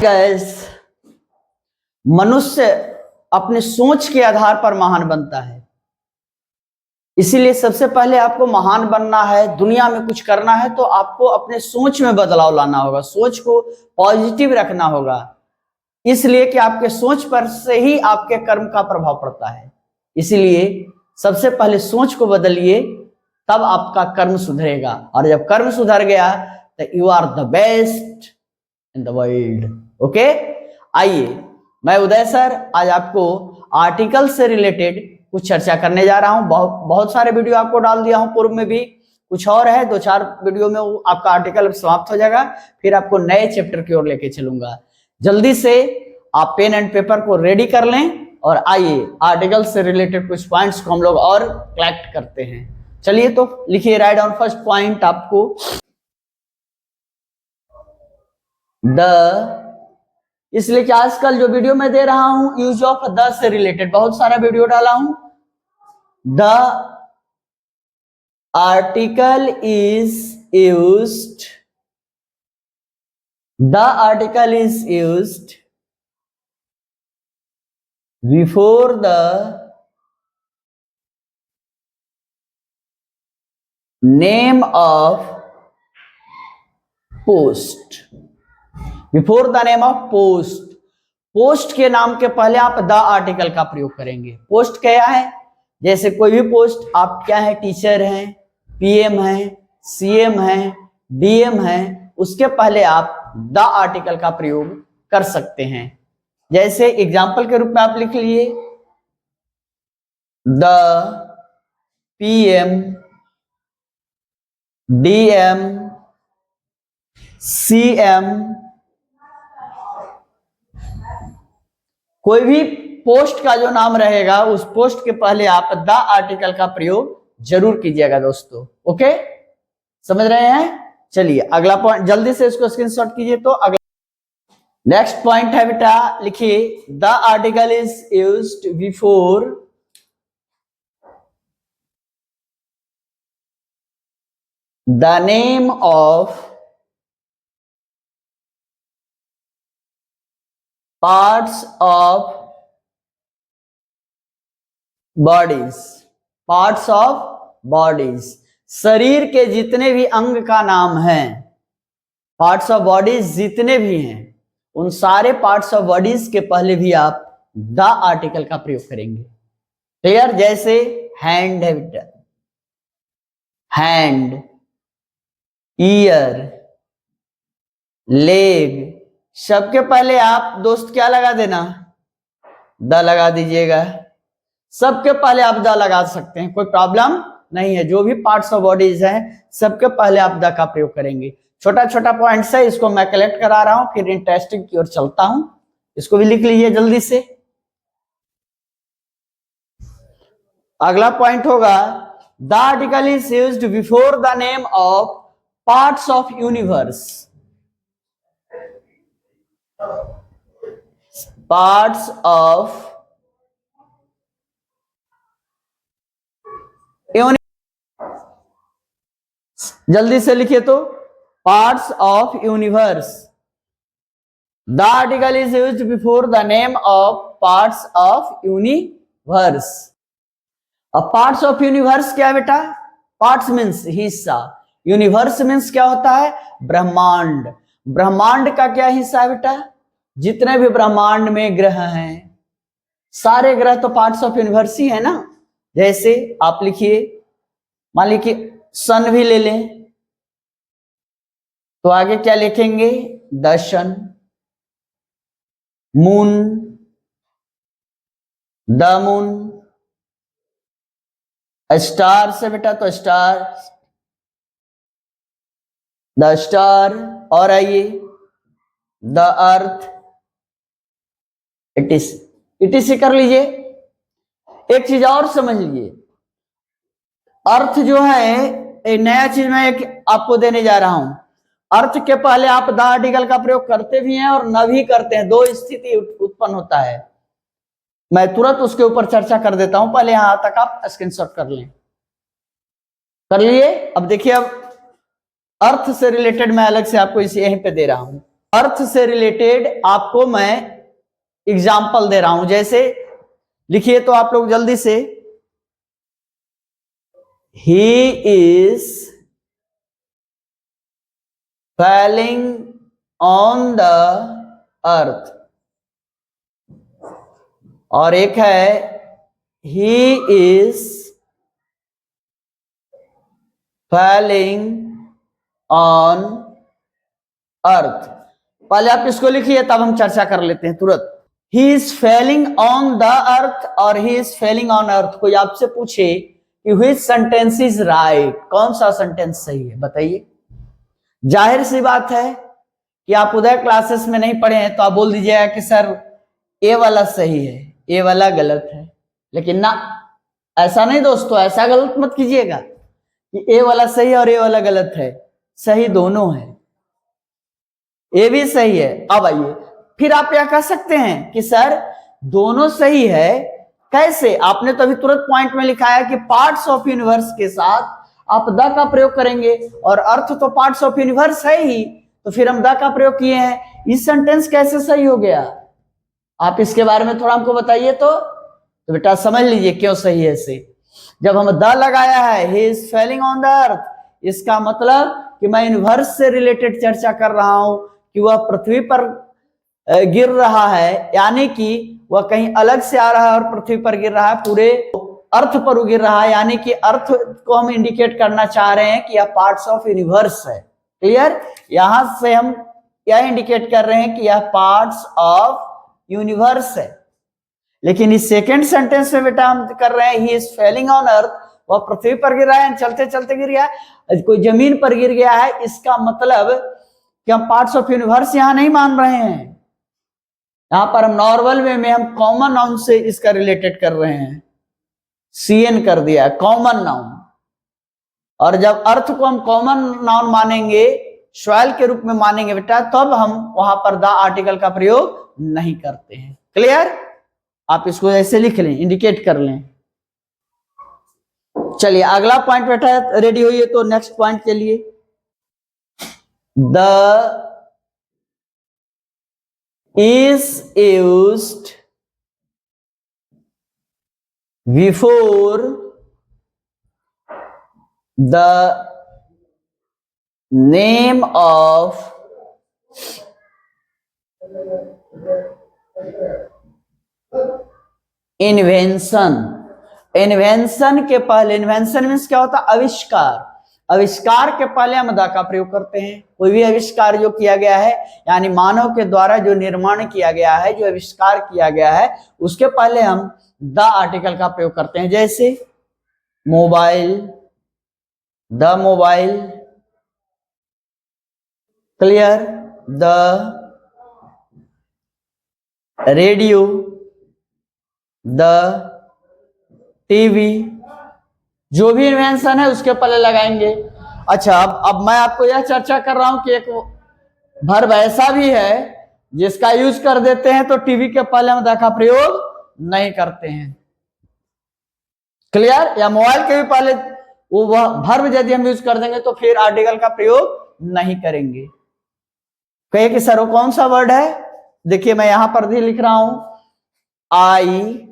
Gas मनुष्य अपने सोच के आधार पर महान बनता है। इसीलिए सबसे पहले आपको महान बनना है, दुनिया में कुछ करना है, तो आपको अपने सोच में बदलाव लाना होगा, सोच को पॉजिटिव रखना होगा। इसलिए कि आपके सोच पर से ही आपके कर्म का प्रभाव पड़ता है। इसीलिए सबसे पहले सोच को बदलिए, तब आपका कर्म सुधरेगा, और जब कर्म सुधर गया तो you are the best in the world. Okay, आइए मैं उदय सर आज आपको आर्टिकल से रिलेटेड कुछ चर्चा करने जा रहा हूं। बहुत सारे वीडियो आपको डाल दिया हूं, पूर्व में भी कुछ और है, 2-4 वीडियो में वो आपका आर्टिकल समाप्त हो जाएगा, फिर आपको नए चैप्टर की ओर लेके चलूंगा। जल्दी से आप पेन एंड पेपर को रेडी कर लें और आइए आर्टिकल से रिलेटेड कुछ पॉइंट्स को हम लोग और कलेक्ट करते हैं। चलिए तो लिखिए, राइट डाउन फर्स्ट पॉइंट आपको इसलिए कि आजकल जो वीडियो मैं दे रहा हूं यूज ऑफ द से रिलेटेड बहुत सारा वीडियो डाला हूं। The article is used, the article is used before the name of post, before the name of post. Post के नाम के पहले आप द आर्टिकल का प्रयोग करेंगे। पोस्ट क्या है? जैसे कोई भी पोस्ट, आप क्या है, टीचर हैं, पीएम हैं, सीएम हैं, डीएम हैं, उसके पहले आप द आर्टिकल का प्रयोग कर सकते हैं। जैसे एग्जाम्पल के रूप में आप लिख लिए, द पीएम, डीएम, सीएम, कोई भी पोस्ट का जो नाम रहेगा उस पोस्ट के पहले आप द आर्टिकल का प्रयोग जरूर कीजिएगा दोस्तों। ओके, समझ रहे हैं? चलिए अगला पॉइंट जल्दी से इसको स्क्रीनशॉट कीजिए। तो अगला नेक्स्ट पॉइंट है बेटा, लिखिए, the article is used before the name of parts of bodies, parts of bodies, शरीर के जितने भी अंग का नाम है, पार्ट्स ऑफ बॉडीज जितने भी हैं, उन सारे पार्ट्स ऑफ बॉडीज के पहले भी आप द आर्टिकल का प्रयोग करेंगे। क्लियर? जैसे हैंड है बेटा, हैंड, ईयर, लेग, सबके पहले आप दोस्त क्या लगा देना, द लगा दीजिएगा। सबके पहले आप द लगा सकते हैं, कोई प्रॉब्लम नहीं है। जो भी पार्ट्स ऑफ बॉडीज हैं सबके पहले आप द का प्रयोग करेंगे। छोटा छोटा पॉइंट्स है, इसको मैं कलेक्ट करा रहा हूं, फिर इंटरेस्टिंग की ओर चलता हूं। इसको भी लिख लीजिए जल्दी से। अगला पॉइंट होगा, the article is used before the name of parts of universe, parts of जल्दी से लिखिए तो, parts of universe. The article is used before the name of parts of universe. अब पार्ट्स ऑफ यूनिवर्स क्या है बेटा? Parts means हिस्सा, universe means क्या होता है? ब्रह्मांड। ब्रह्मांड का क्या हिस्सा है बेटा? जितने भी ब्रह्मांड में ग्रह हैं, सारे ग्रह तो पार्ट्स ऑफ यूनिवर्स ही है ना। जैसे आप लिखिए, मान लीजिए सन भी ले लें, तो आगे क्या लिखेंगे? The sun, moon, the moon, star से बेटा तो स्टार, द स्टार, और आइए द अर्थ, इट इज कर लीजिए। एक चीज और समझ लीजिए, अर्थ जो है एक नया चीज मैं एक आपको देने जा रहा हूं। अर्थ के पहले आप द आर्टिकल का प्रयोग करते भी हैं और न भी करते हैं, दो स्थिति उत्पन्न होता है। मैं तुरंत उसके ऊपर चर्चा कर देता हूं, पहले यहां तक आप स्क्रीनशॉट कर लें। कर लिए? अब देखिए, अब अर्थ से रिलेटेड मैं अलग से आपको इसे यहीं पे दे रहा हूं। अर्थ से रिलेटेड आपको मैं एग्जाम्पल दे रहा हूं। जैसे लिखिए तो आप लोग जल्दी से, he is falling on the earth, और एक है he is falling on earth. पहले आप इसको लिखिए तब हम चर्चा कर लेते हैं तुरंत। He is falling on the earth और he is falling on earth. कोई आपसे पूछे कि व्हिच सेंटेंस इज राइट, कौन सा सेंटेंस सही है, बताइए। जाहिर सी बात है कि आप उदय क्लासेस में नहीं पढ़े हैं तो आप बोल दीजिएगा कि सर ए वाला सही है, ए वाला गलत है। लेकिन ना, ऐसा नहीं दोस्तों, ऐसा गलत मत कीजिएगा कि ए वाला सही है और ए वाला गलत है। सही दोनों है, ए भी सही है। अब आइए, फिर आप क्या कह सकते हैं कि सर दोनों सही है, कैसे? आपने तो अभी तुरंत पॉइंट में लिखा है कि पार्ट्स ऑफ यूनिवर्स के साथ आप द का प्रयोग करेंगे, और अर्थ तो पार्ट्स ऑफ यूनिवर्स है ही, तो फिर हम द का प्रयोग किए हैं। इस सेंटेंस कैसे सही हो गया? आप इसके बारे में थोड़ा हमको बताइए तो बेटा समझ लीजिए क्यों सही है इसे। जब हम द लगाया है, he is falling on the earth, इसका मतलब कि मैं यूनिवर्स से रिलेटेड चर्चा कर रहा हूं कि वह पृथ्वी पर गिर रहा है, यानी कि वह कहीं अलग से आ रहा है और पृथ्वी पर गिर रहा है, पूरे अर्थ पर गिर रहा है, यानी कि अर्थ को हम इंडिकेट करना चाह रहे हैं कि यह पार्ट्स ऑफ यूनिवर्स है। क्लियर? यहां से हम यह इंडिकेट कर रहे हैं कि यह पार्ट्स ऑफ यूनिवर्स है। लेकिन इस सेकेंड सेंटेंस में बेटा हम कर रहे हैं he is falling on earth, वह पृथ्वी पर गिर रहा है, चलते चलते गिर गया, कोई जमीन पर गिर गया है। इसका मतलब कि हम पार्ट्स ऑफ यूनिवर्स यहां नहीं मान रहे हैं। यहां पर हम नॉर्मल वे में हम कॉमन नाउन से इसका रिलेटेड कर रहे हैं, सीएन कर दिया है, कॉमन नाउन। और जब अर्थ को हम कॉमन नाउन मानेंगे, सॉइल के रूप में मानेंगे बेटा, तब हम वहां पर द आर्टिकल का प्रयोग नहीं करते हैं। क्लियर? आप इसको ऐसे लिख लें, इंडिकेट कर लें। चलिए अगला पॉइंट बेटा रेडी होइए तो नेक्स्ट पॉइंट के लिए। The is used before the name of invention. Invention के पहले, इन्वेंशन मीन्स क्या होता है? आविष्कार। आविष्कार के पहले हम द का प्रयोग करते हैं। कोई भी आविष्कार जो किया गया है, यानी मानव के द्वारा जो निर्माण किया गया है, जो आविष्कार किया गया है, उसके पहले हम द आर्टिकल का प्रयोग करते हैं। जैसे mobile, the mobile. Clear? The radio, the TV. जो भी इन्वेंशन है उसके पहले लगाएंगे। अच्छा, अब मैं आपको यह चर्चा कर रहा हूं कि एक वर्ब ऐसा भी है जिसका यूज कर देते हैं तो टीवी के पहले हम द का प्रयोग नहीं करते हैं। क्लियर? या मोबाइल के भी पहले वो वर्ब यदि हम यूज कर देंगे तो फिर आर्टिकल का प्रयोग नहीं करेंगे। कहे कि सर वो कौन सा वर्ड है? देखिए मैं यहां पर भी लिख रहा हूं, I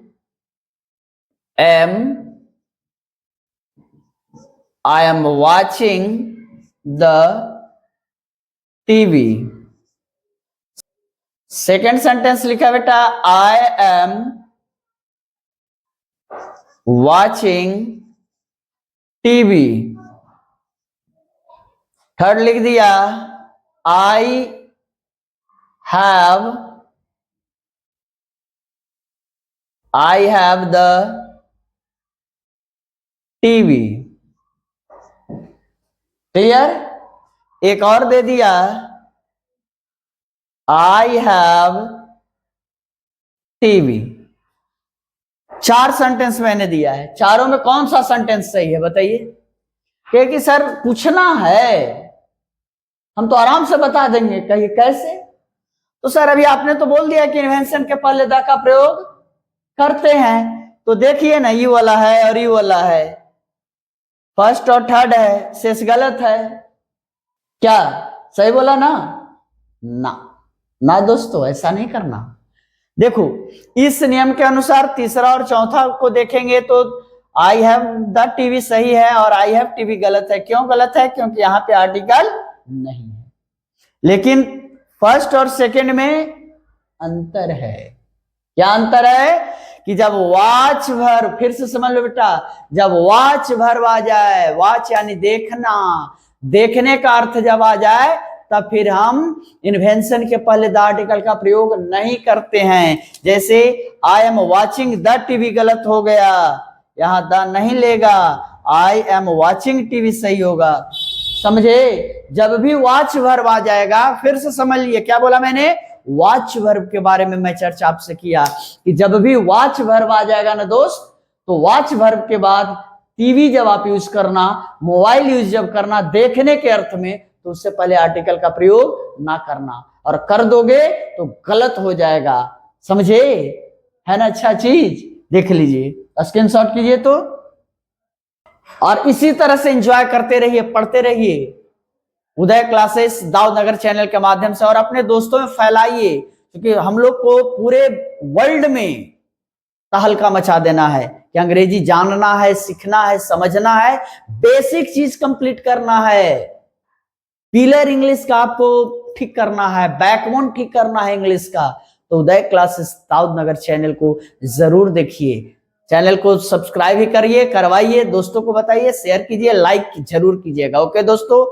am watching the TV. Second sentence लिखा बेटा, I am watching TV. Third लिख दिया, I have the TV. Clear? एक और दे दिया, आई हैव टीवी। 4 सेंटेंस मैंने दिया है। चारों में कौन सा सेंटेंस सही है बताइए? क्योंकि सर पूछना है, हम तो आराम से बता देंगे। कहिए कैसे? तो सर अभी आपने तो बोल दिया कि इन्वेंशन के पहले द का प्रयोग करते हैं, तो देखिए ना, यू वाला है और यू वाला है, फर्स्ट और थर्ड है, शेष गलत है। क्या सही बोला ना? ना ना दोस्तों, ऐसा नहीं करना। देखो, इस नियम के अनुसार तीसरा और चौथा को देखेंगे तो आई हैव द टीवी सही है और आई हैव टीवी गलत है। क्यों गलत है? क्योंकि यहाँ पे आर्टिकल नहीं है। लेकिन फर्स्ट और सेकंड में अंतर है। क्या अंतर है? कि जब वॉच वर्ब, फिर से समझ लो बेटा, जब वॉच वर्ब आ जाए, वॉच यानी देखना, देखने का अर्थ जब आ जाए, तब फिर हम इन्वेंशन के पहले द आर्टिकल का प्रयोग नहीं करते हैं। जैसे I am watching the TV गलत हो गया, यहां द नहीं लेगा, आई एम वॉचिंग टीवी सही होगा। समझे? जब भी वॉच वर्ब आ जाएगा, फिर से समझ लिए क्या बोला मैंने, वॉच वर्ब के बारे में मैं चर्चा आपसे किया कि जब भी वॉच वर्ब आ जाएगा ना दोस्त, तो वॉच वर्ब के बाद टीवी जब आप यूज करना, मोबाइल यूज जब करना देखने के अर्थ में, तो उससे पहले आर्टिकल का प्रयोग ना करना, और कर दोगे तो गलत हो जाएगा। समझे? है ना अच्छा चीज? देख लीजिए, स्क्रीनशॉट कीजिए तो। और इसी तरह से एंजॉय करते रहिए, पढ़ते रहिए उदय क्लासेस दाऊदनगर चैनल के माध्यम से, और अपने दोस्तों में फैलाइए, क्योंकि हम लोग को पूरे वर्ल्ड में तहलका मचा देना है कि अंग्रेजी जानना है, सीखना है, समझना है, बेसिक चीज कंप्लीट करना है, पिलर इंग्लिश का आपको ठीक करना है, बैकबोन ठीक करना है इंग्लिश का। तो उदय क्लासेस दाऊदनगर चैनल को जरूर देखिए, चैनल को सब्सक्राइब ही करिए, करवाइए, दोस्तों को बताइए, शेयर कीजिए, लाइक जरूर कीजिएगा। ओके दोस्तों।